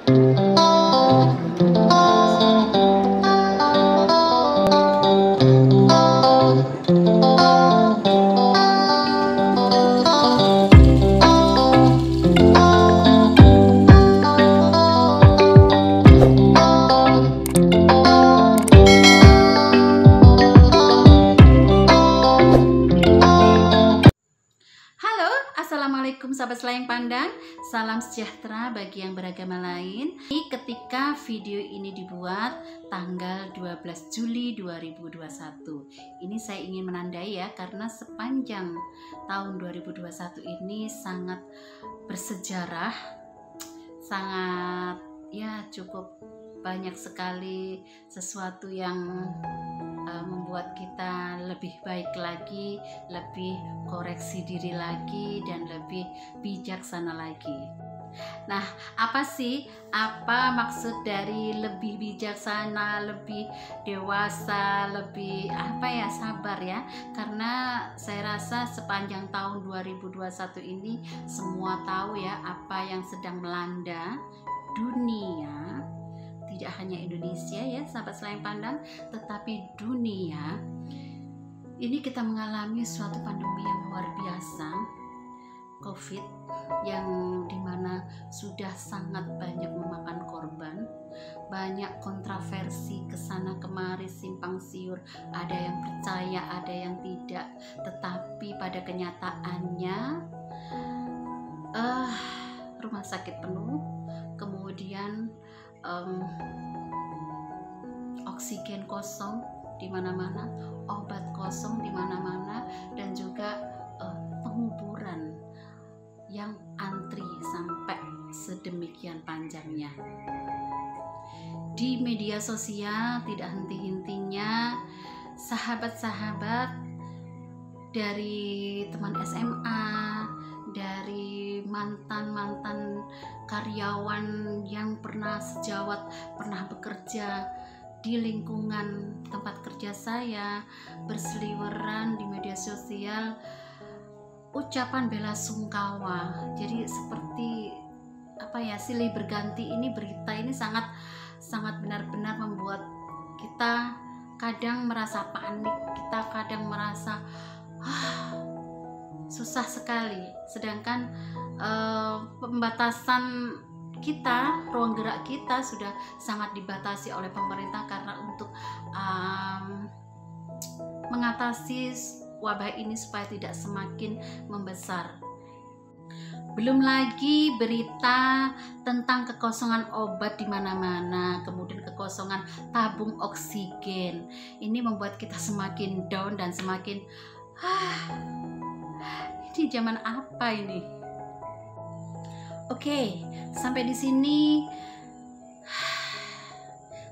Assalamualaikum sahabat Selayang Pandang, salam sejahtera bagi yang beragama lain. Ketika video ini dibuat tanggal 12 Juli 2021, ini saya ingin menandai ya, karena sepanjang tahun 2021 ini sangat bersejarah, sangat ya cukup banyak sekali sesuatu yang membuat kita lebih baik lagi, lebih koreksi diri lagi, dan lebih bijaksana lagi. Nah, apa maksud dari lebih bijaksana, lebih dewasa, lebih sabar ya? Karena saya rasa sepanjang tahun 2021 ini semua tahu ya apa yang sedang melanda dunia. Tidak hanya Indonesia ya sahabat Selayang Pandang, tetapi dunia ini kita mengalami suatu pandemi yang luar biasa, COVID, yang dimana sudah sangat banyak memakan korban, banyak kontroversi kesana kemari, simpang siur, ada yang percaya, ada yang tidak, tetapi pada kenyataannya rumah sakit penuh, kemudian oksigen kosong di mana-mana, obat kosong di mana-mana, dan juga penguburan yang antri sampai sedemikian panjangnya. Di media sosial tidak henti-hentinya sahabat-sahabat dari teman SMA, dari mantan-mantan karyawan yang pernah sejawat, pernah bekerja di lingkungan tempat kerja saya, berseliweran di media sosial ucapan bela sungkawa. Jadi seperti silih berganti, ini berita ini sangat benar-benar membuat kita kadang merasa panik, kita kadang merasa susah sekali, sedangkan pembatasan kita, ruang gerak kita sudah sangat dibatasi oleh pemerintah karena untuk mengatasi wabah ini supaya tidak semakin membesar. Belum lagi berita tentang kekosongan obat di mana-mana, kemudian kekosongan tabung oksigen. Ini membuat kita semakin down dan semakin ini zaman apa ini? Oke, sampai di sini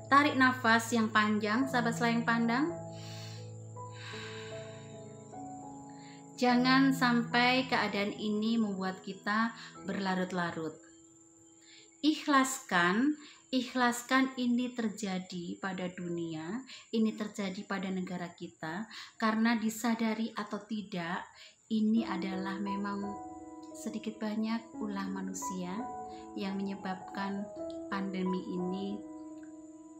tarik nafas yang panjang sahabat Selayang Pandang. Jangan sampai keadaan ini membuat kita berlarut-larut. Ikhlaskan ini terjadi pada dunia, ini terjadi pada negara kita, karena disadari atau tidak, ini adalah memang sedikit banyak ulah manusia yang menyebabkan pandemi ini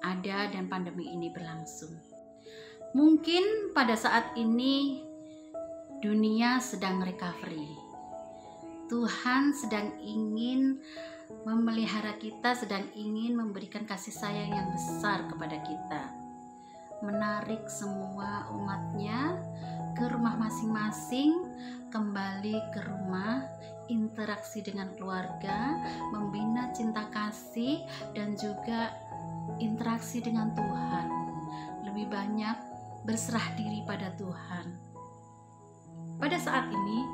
ada dan pandemi ini berlangsung. Mungkin pada saat ini dunia sedang recovery. Tuhan sedang ingin memelihara kita, sedang ingin memberikan kasih sayang yang besar kepada kita. Menarik semua umatnya ke rumah masing-masing, kembali ke rumah, interaksi dengan keluarga, membina cinta kasih, dan juga interaksi dengan Tuhan. Lebih banyak berserah diri pada Tuhan. Pada saat ini,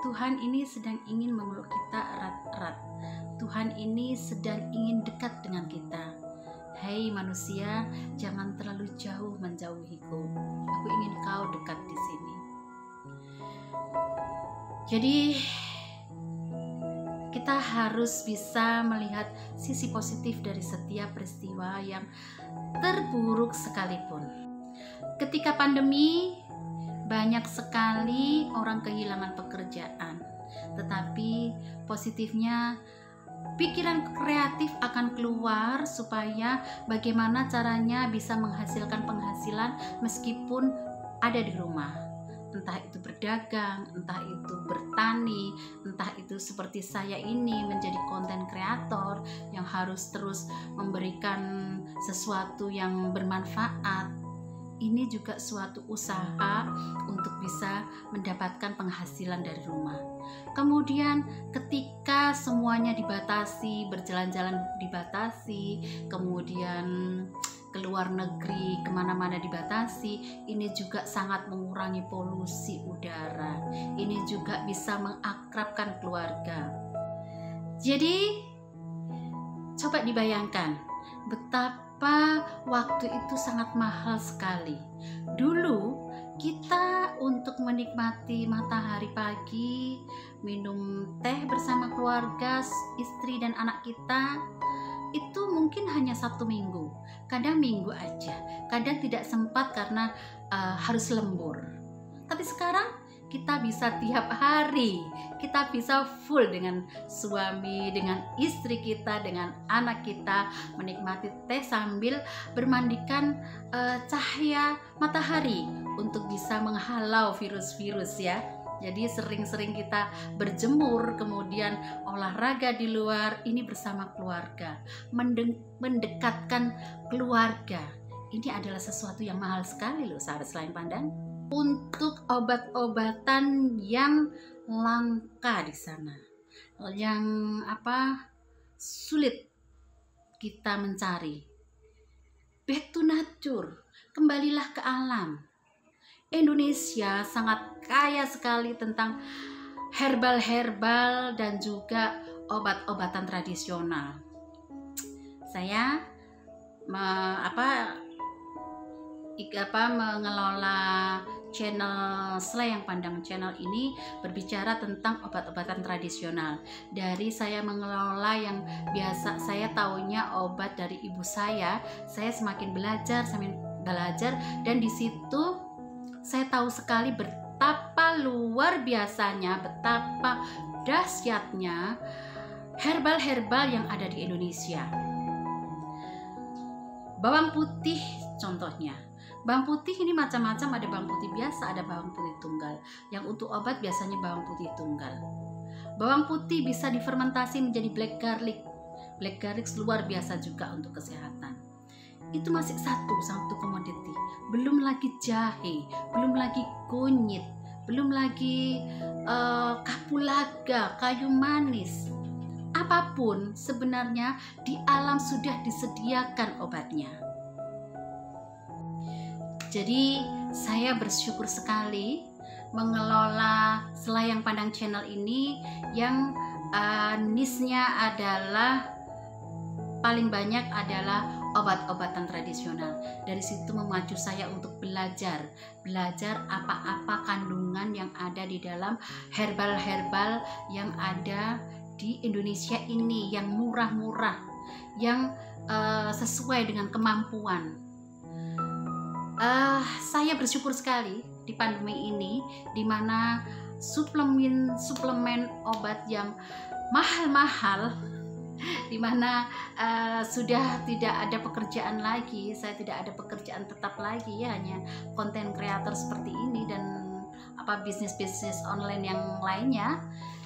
Tuhan ini sedang ingin memeluk kita erat-erat. Tuhan ini sedang ingin dekat dengan kita. Hei manusia, jangan terlalu jauh menjauhiku. Aku ingin kau dekat di sini. Jadi kita harus bisa melihat sisi positif dari setiap peristiwa yang terburuk sekalipun. Ketika pandemi, banyak sekali orang kehilangan pekerjaan. Tetapi positifnya pikiran kreatif akan keluar supaya bagaimana caranya bisa menghasilkan penghasilan meskipun ada di rumah. Entah itu berdagang, entah itu bertani, entah itu seperti saya ini menjadi konten kreator yang harus terus memberikan sesuatu yang bermanfaat. Ini juga suatu usaha untuk bisa mendapatkan penghasilan dari rumah. Kemudian ketika semuanya dibatasi, berjalan-jalan dibatasi, kemudian keluar negeri kemana-mana dibatasi, ini juga sangat mengurangi polusi udara. Ini juga bisa mengakrabkan keluarga. Jadi coba dibayangkan betapa waktu itu sangat mahal sekali. Dulu kita untuk menikmati matahari pagi, minum teh bersama keluarga, istri dan anak kita, itu mungkin hanya 1 minggu, kadang minggu aja, kadang tidak sempat karena harus lembur. Tapi sekarang kita bisa tiap hari, kita bisa full dengan suami, dengan istri kita, dengan anak kita, menikmati teh sambil bermandikan cahaya matahari untuk bisa menghalau virus-virus ya. Jadi sering-sering kita berjemur, kemudian olahraga di luar, ini bersama keluarga, mendekatkan keluarga. Ini adalah sesuatu yang mahal sekali loh sahabat Selain Pandang. Untuk obat-obatan yang langka di sana, yang sulit kita mencari. Back to nature, kembalilah ke alam. Indonesia sangat kaya sekali tentang herbal-herbal dan juga obat-obatan tradisional. Saya mengelola channel Slayang Pandang channel ini berbicara tentang obat-obatan tradisional. Dari saya mengelola yang biasa saya taunya obat dari ibu saya semakin belajar dan di situ saya tahu sekali betapa luar biasanya, betapa dahsyatnya herbal-herbal yang ada di Indonesia. Bawang putih contohnya. Bawang putih ini macam-macam, ada bawang putih biasa, ada bawang putih tunggal. Yang untuk obat biasanya bawang putih tunggal. Bawang putih bisa difermentasi menjadi black garlic. Black garlic luar biasa juga untuk kesehatan. Itu masih satu komoditi. Belum lagi jahe, belum lagi kunyit, belum lagi kapulaga, kayu manis. Apapun sebenarnya di alam sudah disediakan obatnya. Jadi saya bersyukur sekali mengelola Slayang Pandang channel ini yang niche-nya adalah paling banyak adalah obat-obatan tradisional. Dari situ memacu saya untuk belajar apa-apa kandungan yang ada di dalam herbal-herbal yang ada di Indonesia ini, yang murah-murah, yang sesuai dengan kemampuan. Saya bersyukur sekali di pandemi ini, di mana suplemen obat yang mahal-mahal, di mana sudah tidak ada pekerjaan lagi, saya tidak ada pekerjaan tetap lagi ya, hanya konten kreator seperti ini dan bisnis online yang lainnya.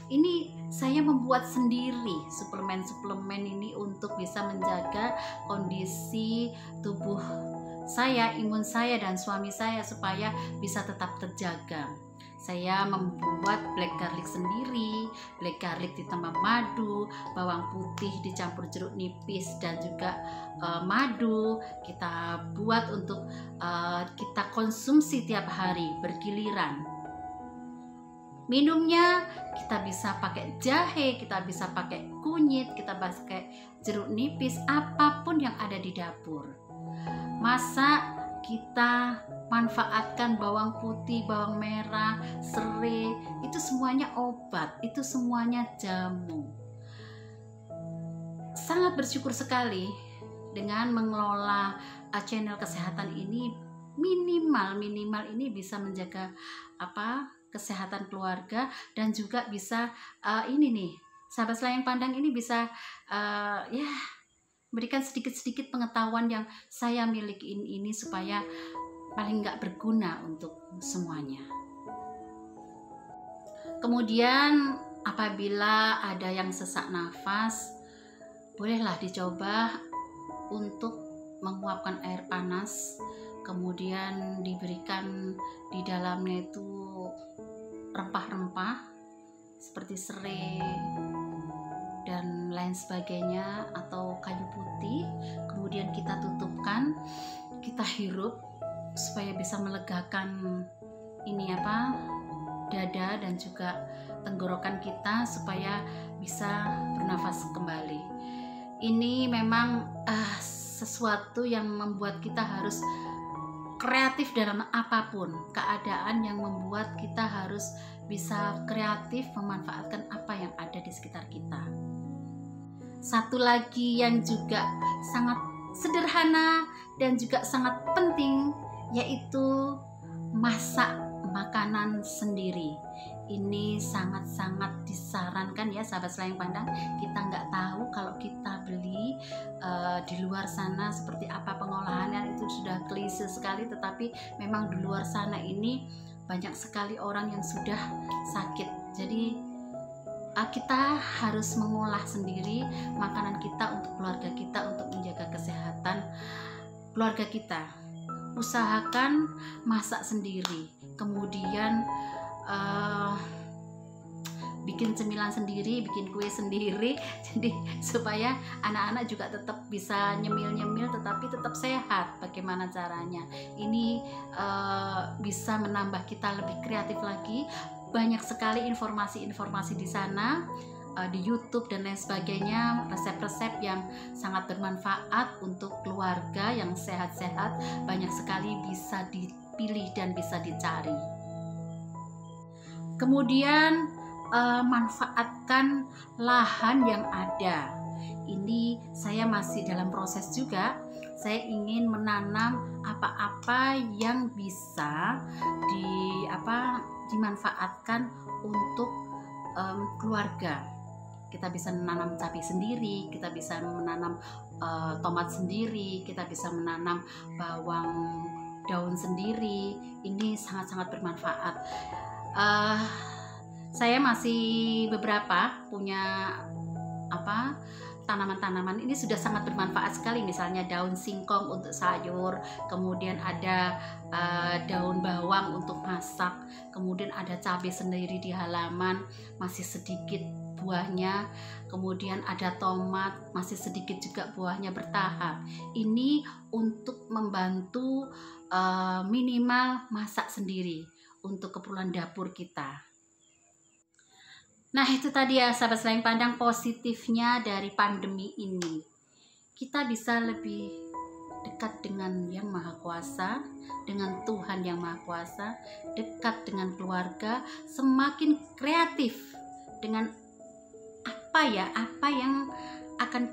Ini saya membuat sendiri suplemen-suplemen ini untuk bisa menjaga kondisi tubuh saya, imun saya dan suami saya supaya bisa tetap terjaga. Saya membuat black garlic sendiri, black garlic ditambah madu, bawang putih dicampur jeruk nipis dan juga madu. Kita buat untuk kita konsumsi tiap hari bergiliran. Minumnya kita bisa pakai jahe, kita bisa pakai kunyit, kita pakai jeruk nipis, apapun yang ada di dapur. Masa kita manfaatkan bawang putih, bawang merah, serai, itu semuanya obat, itu semuanya jamu. Sangat bersyukur sekali dengan mengelola channel kesehatan ini. Minimal ini bisa menjaga kesehatan keluarga dan juga bisa sahabat selayang pandang ini bisa ya berikan sedikit-sedikit pengetahuan yang saya miliki ini supaya paling nggak berguna untuk semuanya. Kemudian apabila ada yang sesak nafas, bolehlah dicoba untuk menguapkan air panas, kemudian diberikan di dalamnya itu rempah-rempah seperti serai dan lain sebagainya atau kayu putih, kemudian kita tutupkan, kita hirup supaya bisa melegakan ini dada dan juga tenggorokan kita supaya bisa bernafas kembali. Ini memang sesuatu yang membuat kita harus kreatif dalam apapun keadaan, yang membuat kita harus bisa kreatif memanfaatkan apa yang ada di sekitar kita. Satu lagi yang juga sangat sederhana dan juga sangat penting, yaitu masak makanan sendiri. Ini sangat-sangat disarankan ya sahabat selayang pandang. Kita nggak tahu kalau kita beli di luar sana seperti apa pengolahannya, itu sudah klise sekali, tetapi memang di luar sana ini banyak sekali orang yang sudah sakit. Jadi kita harus mengolah sendiri makanan kita untuk keluarga kita, untuk menjaga kesehatan keluarga kita. Usahakan masak sendiri, kemudian bikin cemilan sendiri, bikin kue sendiri, jadi supaya anak-anak juga tetap bisa nyemil-nyemil tetapi tetap sehat. Bagaimana caranya? Ini bisa menambah kita lebih kreatif lagi. Banyak sekali informasi-informasi di sana, di YouTube dan lain sebagainya, resep-resep yang sangat bermanfaat untuk keluarga yang sehat-sehat. Banyak sekali bisa dipilih dan bisa dicari. Kemudian manfaatkan lahan yang ada. Ini saya masih dalam proses juga. Saya ingin menanam apa-apa yang bisa dimanfaatkan untuk keluarga. Kita bisa menanam cabai sendiri, kita bisa menanam tomat sendiri, kita bisa menanam bawang daun sendiri. Ini sangat-sangat bermanfaat. Saya masih beberapa punya tanaman-tanaman ini sudah sangat bermanfaat sekali. Misalnya daun singkong untuk sayur, kemudian ada daun bawang untuk masak, kemudian ada cabai sendiri di halaman, masih sedikit buahnya, kemudian ada tomat, masih sedikit juga buahnya bertahap. Ini untuk membantu minimal masak sendiri untuk keperluan dapur kita. Nah, itu tadi ya sahabat selayang pandang, positifnya dari pandemi ini. Kita bisa lebih dekat dengan Yang Maha Kuasa, dengan Tuhan Yang Maha Kuasa, dekat dengan keluarga, semakin kreatif dengan apa yang akan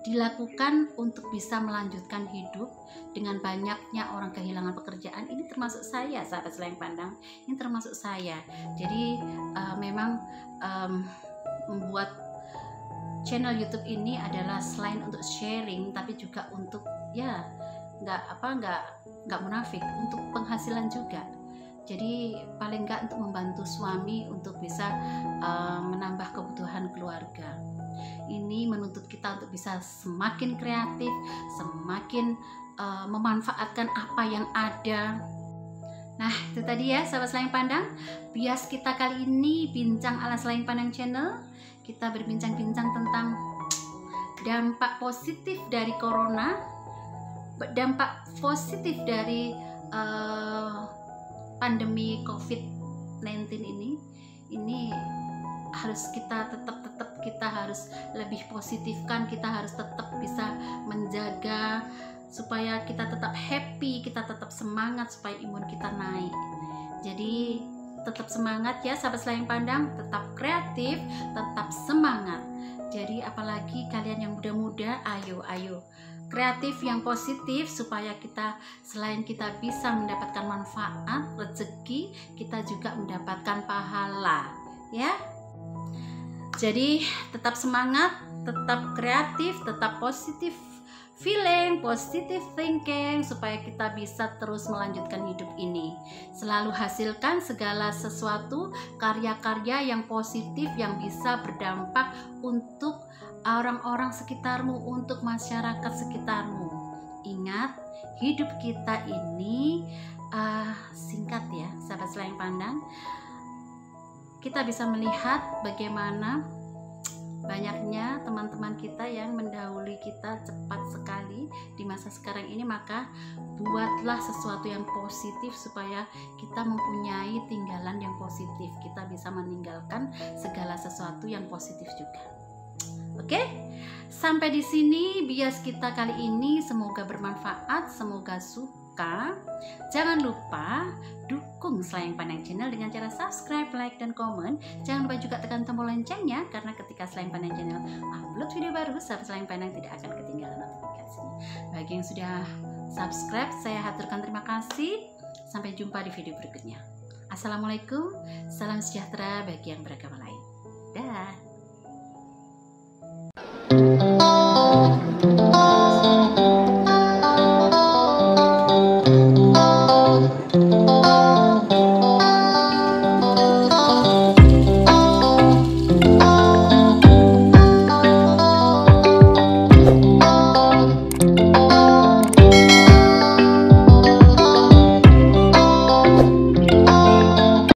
dilakukan untuk bisa melanjutkan hidup. Dengan banyaknya orang kehilangan pekerjaan, ini termasuk saya sahabat selayang pandang, ini termasuk saya. Jadi memang membuat channel YouTube ini adalah selain untuk sharing, tapi juga untuk nggak munafik, untuk penghasilan juga. Jadi paling nggak untuk membantu suami untuk bisa menambah kebutuhan keluarga. Ini menuntut kita untuk bisa semakin kreatif, semakin memanfaatkan apa yang ada. Nah, itu tadi ya sahabat selayang pandang, bias kita kali ini bincang ala selayang pandang channel. Kita berbincang-bincang tentang dampak positif dari corona, dampak positif dari pandemi COVID-19 ini harus kita tetap kita harus lebih positifkan. Kita harus tetap bisa menjaga supaya kita tetap happy, kita tetap semangat, supaya imun kita naik. Jadi tetap semangat ya sahabat selayang pandang, tetap kreatif, tetap semangat. Jadi apalagi kalian yang muda-muda, ayo kreatif yang positif, supaya kita selain kita bisa mendapatkan manfaat, rezeki, kita juga mendapatkan pahala ya. Jadi tetap semangat, tetap kreatif, tetap positif feeling, positive thinking, supaya kita bisa terus melanjutkan hidup ini. Selalu hasilkan segala sesuatu, karya-karya yang positif yang bisa berdampak untuk orang-orang sekitarmu, untuk masyarakat sekitarmu. Ingat, hidup kita ini singkat ya, sahabat Selayang Pandang. Kita bisa melihat bagaimana banyaknya teman-teman kita yang mendahului kita cepat sekali di masa sekarang ini. Maka buatlah sesuatu yang positif supaya kita mempunyai tinggalan yang positif. Kita bisa meninggalkan segala sesuatu yang positif juga. Oke, sampai di sini bias kita kali ini. Semoga bermanfaat, semoga suka. Jangan lupa dukung Selayang Pandang Channel dengan cara subscribe, like, dan komen. Jangan lupa juga tekan tombol loncengnya, karena ketika Selayang Pandang Channel upload video baru, sahabat Selayang Pandang tidak akan ketinggalan notifikasinya. Bagi yang sudah subscribe, saya haturkan terima kasih. Sampai jumpa di video berikutnya. Assalamualaikum, salam sejahtera bagi yang beragama lain. Dah.